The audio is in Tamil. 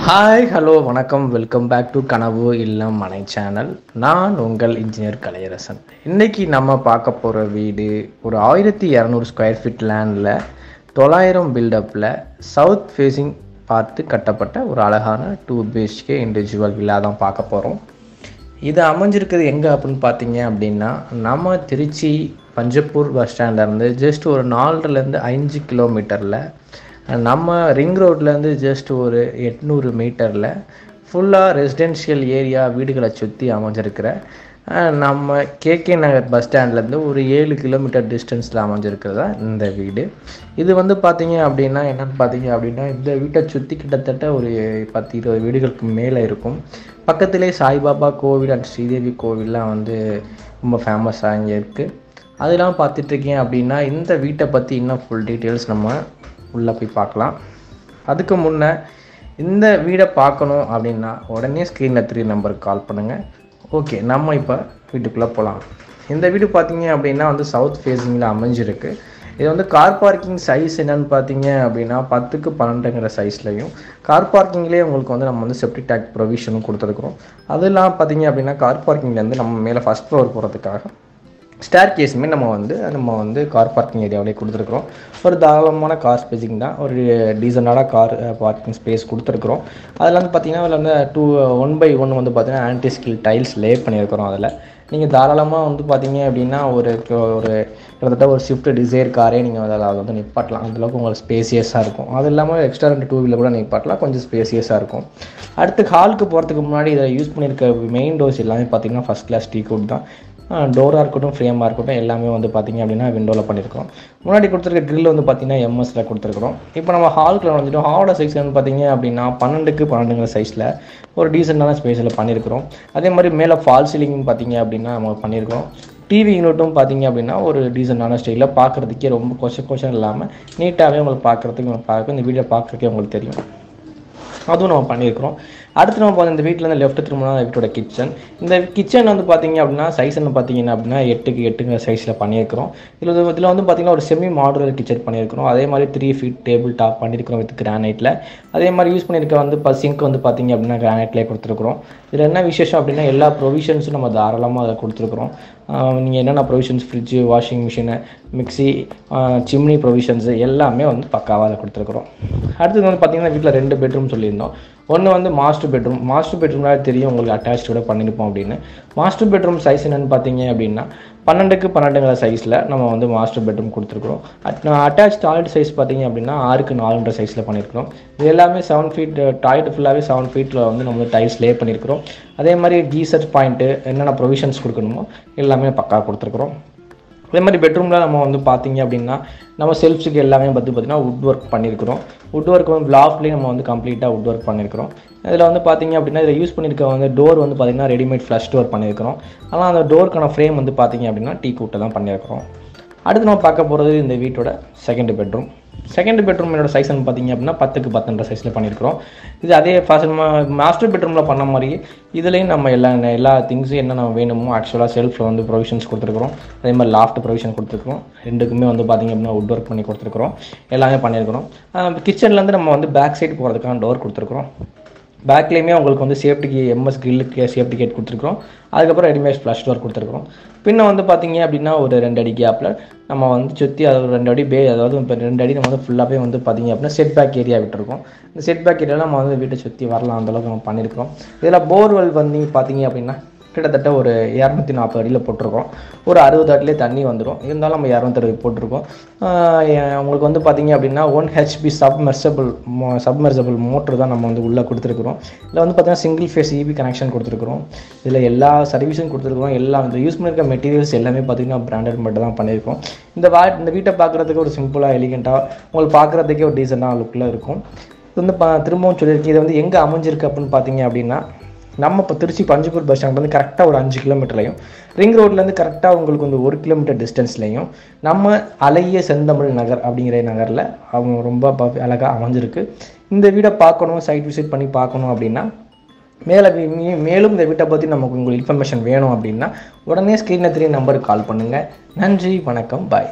ஹாய் ஹலோ வணக்கம் வெல்கம் பேக் டு கனவு இல்லம் மனை சேனல். நான் உங்கள் இன்ஜினியர் கலையரசன். இன்றைக்கி நம்ம பார்க்க போகிற வீடு ஒரு 1200 ஸ்கொயர் ஃபீட் லேண்டில் 900 பில்டப்பில் சவுத் ஃபேஸிங் பார்த்து கட்டப்பட்ட ஒரு அழகான 2 BHK இண்டிவிஜுவல் வில்லா தான் பார்க்க போகிறோம். இது அமைஞ்சிருக்கிறது எங்கே அப்படின்னு பார்த்தீங்க அப்படின்னா, நம்ம திருச்சி பஞ்சப்பூர் பஸ் ஸ்டாண்ட்லேருந்து ஜஸ்ட் ஒரு 4லேருந்து 5 கிலோமீட்டரில், நம்ம ரிங் ரோட்லேருந்து ஜஸ்ட் ஒரு 800 மீட்டரில் ஃபுல்லாக ரெசிடென்ஷியல் ஏரியா வீடுகளை சுற்றி அமைஞ்சிருக்கிற நம்ம கேகே நகர் பஸ் ஸ்டாண்ட்லேருந்து ஒரு 7 கிலோமீட்டர் டிஸ்டன்ஸில் அமைஞ்சிருக்கிறதா இந்த வீடு. இது பார்த்தீங்க அப்படின்னா என்னென்னு பார்த்தீங்க அப்படின்னா, இந்த வீட்டை சுற்றி கிட்டத்தட்ட ஒரு 10-20 வீடுகளுக்கு மேலே இருக்கும். பக்கத்திலே சாய்பாபா கோவில் அண்ட் ஸ்ரீதேவி கோவில்லாம் ரொம்ப ஃபேமஸாக இங்கே இருக்குது. அதெல்லாம் பார்த்துட்ருக்கீங்க அப்படின்னா இந்த வீட்டை பற்றி இன்னும் ஃபுல் டீட்டெயில்ஸ் நம்ம உள்ளே போய் பார்க்கலாம். அதுக்கு முன்னே இந்த வீடை பார்க்கணும் அப்படின்னா உடனே ஸ்க்ரீனில் 3 நம்பருக்கு கால் பண்ணுங்கள். ஓகே, நம்ம இப்போ வீட்டுக்குள்ளே போகலாம். இந்த வீடு பார்த்தீங்க அப்படின்னா சவுத் ஃபேஸிங்கில் அமைஞ்சிருக்கு. இது கார் பார்க்கிங் சைஸ் என்னென்னு பார்த்தீங்க அப்படின்னா 10க்கு 12ங்கிற சைஸ்லையும், கார் பார்க்கிங்லேயே உங்களுக்கு நம்ம செப்டிக் டேங்க் ப்ரொவிஷனும் கொடுத்துருக்குறோம். அதெல்லாம் பார்த்தீங்க அப்படின்னா கார் பார்க்கிங்லேருந்து நம்ம மேலே ஃபஸ்ட் ஃப்ளோர் போகிறதுக்காக ஸ்டேர் கேஸுமே நம்ம கார் பார்க்கிங் ஏரியாவிலே கொடுத்துருக்குறோம். ஒரு தாராளமான கார் ஸ்பேஸிங் தான், ஒரு டீசெண்டான கார் பார்க்கிங் ஸ்பேஸ் கொடுத்துருக்குறோம். அதில் பார்த்தீங்கன்னா அதில் 1/1 பார்த்தீங்கன்னா ஆன்டி ஸ்கில் டைல்ஸ் லே பண்ணியிருக்கிறோம். அதில் நீங்கள் தாராளமாக பார்த்தீங்க அப்படின்னா ஒரு கிட்டத்தட்ட ஒரு ஸ்விஃப்ட் டிசைர் காரே நீங்கள் அதில் நிப்பாட்டலாம். அந்தளவுக்கு உங்களுக்கு ஸ்பேசியஸாக இருக்கும். அது இல்லாமல் எக்ஸ்ட்ரா 2 டூ வீலர் கூட நிப்பாட்டலாம், கொஞ்சம் ஸ்பேசியஸாக இருக்கும். அடுத்து ஹாலுக்கு போகிறதுக்கு முன்னாடி இதை யூஸ் பண்ணியிருக்க மெயின் டோர்ஸ் எல்லாமே பார்த்தீங்கன்னா ஃபஸ்ட் கிளாஸ் டீக்வுட் தான். டோராக இருக்கட்டும், ஃப்ரேமாக இருக்கட்டும், எல்லாமே பார்த்தீங்க அப்படின்னா விண்டோவில் பண்ணியிருக்கோம். முன்னாடி கொடுத்துருக்க க்ரில் பார்த்தீங்கன்னா எம்எஸ்சில் கொடுத்துருக்குறோம். இப்போ நம்ம ஹாலுக்குள்ள வந்துட்டோம். ஹாலோட சைஸ் பார்த்தீங்க அப்படின்னா 12க்கு 12ங்கிற சைஸில் ஒரு டீசெண்டான ஸ்பேஸில் பண்ணியிருக்கிறோம். அதே மாதிரி மேலே ஃபால் சீலிங் பார்த்தீங்க அப்படின்னா நம்ம பண்ணியிருக்கிறோம். டிவி யூனிட்டும் பார்த்தீங்க அப்படின்னா ஒரு டீசெண்டான ஸ்டைலில் பார்க்குறதுக்கே ரொம்ப கொஷம் இல்லாமல் நீட்டாகவே உங்களுக்கு பார்க்குறதுக்கு இந்த வீடியோ பார்க்குறதுக்கே உங்களுக்கு தெரியும். அதுவும் நம்ம பண்ணியிருக்கிறோம். அடுத்து நம்ம இந்த வீட்டில் லெஃப்ட் திரும்பினா வீட்டோட கிச்சன். இந்த கிச்சன் பார்த்தீங்க அப்படின்னா சைஸ் பார்த்தீங்கன்னா அப்படின்னா 8க்கு 8ங்கிற சைஸில் பண்ணியிருக்கிறோம். இதில் பார்த்தீங்கன்னா ஒரு செமி மாடுலர் கிச்சன் பண்ணியிருக்கிறோம். அதே மாதிரி 3 ஃபீட் டேபிள் டாப் பண்ணியிருக்கிறோம் வித் கிரானைட்டில். அதே மாதிரி யூஸ் பண்ணியிருக்க சிங்க் பார்த்தீங்க அப்படின்னா கிரானைட்லேயே கொடுத்துருக்குறோம். இதில் என்ன விசேஷம் அப்படின்னா எல்லா ப்ரொவிஷன்ஸும் நம்ம தாராளமாக அதை கொடுத்துருக்குறோம். நீங்கள் என்னென்ன provisions, fridge, washing machine, mixie, chimney provisions எல்லாமே பக்காவாக அதை கொடுத்துருக்குறோம். அடுத்தது பார்த்தீங்கன்னா வீட்டில் 2 பெட்ரூம் சொல்லியிருந்தோம். ஒன்று மாஸ்டர் பெட்ரூம். மாஸ்டர் பெட்ரூம்னால தெரியும் உங்களுக்கு அட்டாச் கூட பண்ணியிருப்போம் அப்படின்னு. மாஸ்டர் பெட்ரூம் சைஸ் என்னென்னு பார்த்தீங்க அப்படின்னா 12க்கு 12ங்கிற சைஸில் நம்ம மாஸ்டர் பெட்ரூம் கொடுத்துருக்குறோம். அட்டாச் டாய்லெட் சைஸ் பார்த்தீங்க அப்படின்னா 6க்கு 4ன்ற சைஸில் பண்ணியிருக்கிறோம். இது எல்லாமே 7 ஃபீட் டாய்லெட் ஃபுல்லாகவே 7 ஃபீட்டில் நம்ம டைல்ஸ் லே பண்ணியிருக்கிறோம். அதே மாதிரி கீசர் பாயிண்ட்டு என்னென்ன ப்ரொவிஷன்ஸ் கொடுக்கணுமோ எல்லாமே பக்கா கொடுத்துருக்குறோம். அதே மாதிரி பெட்ரூமில் நம்ம பார்த்தீங்க அப்படின்னா நம்ம செல்ஃப்ஸுக்கு எல்லாமே பார்த்தீங்கன்னா வுட் ஒர்க் பண்ணியிருக்கிறோம். வுட் ஒர்க் லாஃப்ட்லேயே நம்ம கம்ப்ளீட்டாக வுட் ஒர்க் பண்ணியிருக்கிறோம். இதில் பார்த்தீங்க அப்படின்னா இதில் யூஸ் பண்ணியிருக்க டோர் பார்த்தீங்கன்னா ரெடிமேட் ஃப்ளஷ் டோர் பண்ணியிருக்கிறோம். ஆனால் அந்த டோருக்கான ஃப்ரேம் பார்த்தீங்க அப்படின்னா டீக்வுட்டை தான் பண்ணியிருக்கிறோம். அடுத்து நம்ம பார்க்க போகிறது இந்த வீட்டோட செகண்ட் பெட்ரூம். செகண்ட் பெட்ரூம் என்னோட சைஸ் பார்த்தீங்க அப்படின்னா 10க்கு 10ன்ற சைஸில் பண்ணியிருக்கிறோம். இது அதே மாஸ்டர் பெட்ரூமில் பண்ண மாதிரி இதுலேயும் நம்ம எல்லா திங்ஸும் என்னென்ன வேணுமோ ஆக்சுவலாக செல்ஃபில் ப்ரொவிஷன்ஸ் கொடுத்துருக்குறோம். அதே மாதிரி லாஃப்ட் ப்ரொவிஷன் கொடுத்துருக்குறோம். ரெண்டுக்குமே பார்த்தீங்க அப்படின்னா வுட் ஒர்க் பண்ணி கொடுத்துருக்குறோம். எல்லாமே பண்ணியிருக்கிறோம். கிச்சன்லேருந்து நம்ம பேக் சைடு போகிறதுக்கான டோர் கொடுத்துருக்குறோம். பேக்லேயுமே உங்களுக்கு சேஃப்டிக்கு எம்எஸ் கிரில்லுக்கு சேஃப்டி கேட் கொடுத்துருக்குறோம். அதுக்கப்புறம் ரெடிமேட் ஃப்ளஷ் டோர் கொடுத்துருக்குறோம். பின்ன பார்த்தீங்க அப்படின்னா ஒரு 2 அடி கேப்பில் நம்ம சுற்றி அது ஒரு 2 அடி அதாவது இப்போ 2 அடி நம்ம ஃபுல்லாகவே பார்த்தீங்க அப்படின்னா செட் பேக் ஏரியா விட்டுருக்கோம். இந்த செட் பேக் ஏரியாவில் நம்ம வீட்டை சுற்றி வரலாம், அந்தளவுக்கு நம்ம பண்ணியிருக்கிறோம். இதில் போர்வெல் பார்த்தீங்க அப்படின்னா கிட்டத்தட்ட ஒரு 240 அடியில் போட்டிருக்கோம். ஒரு 60 அடியிலே தண்ணி வந்துடும். இருந்தாலும் நம்ம 260 போட்டிருக்கோம். உங்களுக்கு பார்த்தீங்க அப்படின்னா 1 HP சப்மர்சபிள் மோட்ரு தான் நம்ம உள்ளே கொடுத்துருக்குறோம். இதில் பார்த்தீங்கன்னா சிங்கிள் ஃபேஸ் EB கனெக்ஷன் கொடுத்துருக்குறோம். இதில் எல்லா சர்வீஸும் கொடுத்துருக்குறோம். எல்லாம் இந்த யூஸ் பண்ணியிருக்க மெட்டீரியல்ஸ் எல்லாமே பார்த்தீங்கன்னா பிராண்டட் மட்டும் தான் பண்ணியிருக்கோம். இந்த வீட்டை பார்க்குறதுக்கு ஒரு சிம்பிளாக எலிகெண்ட்டாக உங்களுக்கு பார்க்குறதுக்கே ஒரு டீசெண்டான லுக்கில் இருக்கும். இது திரும்பவும் சொல்லியிருக்கேன். இது எங்கே அமைஞ்சிருக்கு அப்படின்னு பார்த்தீங்க அப்படின்னா நம்ம இப்போ திருச்சி பஞ்சப்பூர் பஸ் ஸ்டாண்ட் கரெக்டாக ஒரு 5 கிலோமீட்டர்லையும், ரிங் ரோட்லேருந்து கரெக்டாக உங்களுக்கு 1 கிலோமீட்டர் டிஸ்டன்ஸ்லையும் நம்ம அழகிய செந்தமிழ் நகர் அப்படிங்கிற நகரில் அவங்க ரொம்ப அழகாக அமைஞ்சிருக்கு. இந்த வீடை பார்க்கணும், சைட் விசிட் பண்ணி பார்க்கணும் அப்படின்னா மேலும் இந்த வீட்டை பற்றி நமக்கு உங்களுக்கு இன்ஃபர்மேஷன் வேணும் அப்படின்னா உடனே ஸ்க்ரீனில் 3 நம்பருக்கு கால் பண்ணுங்கள். நன்றி, வணக்கம், பாய்.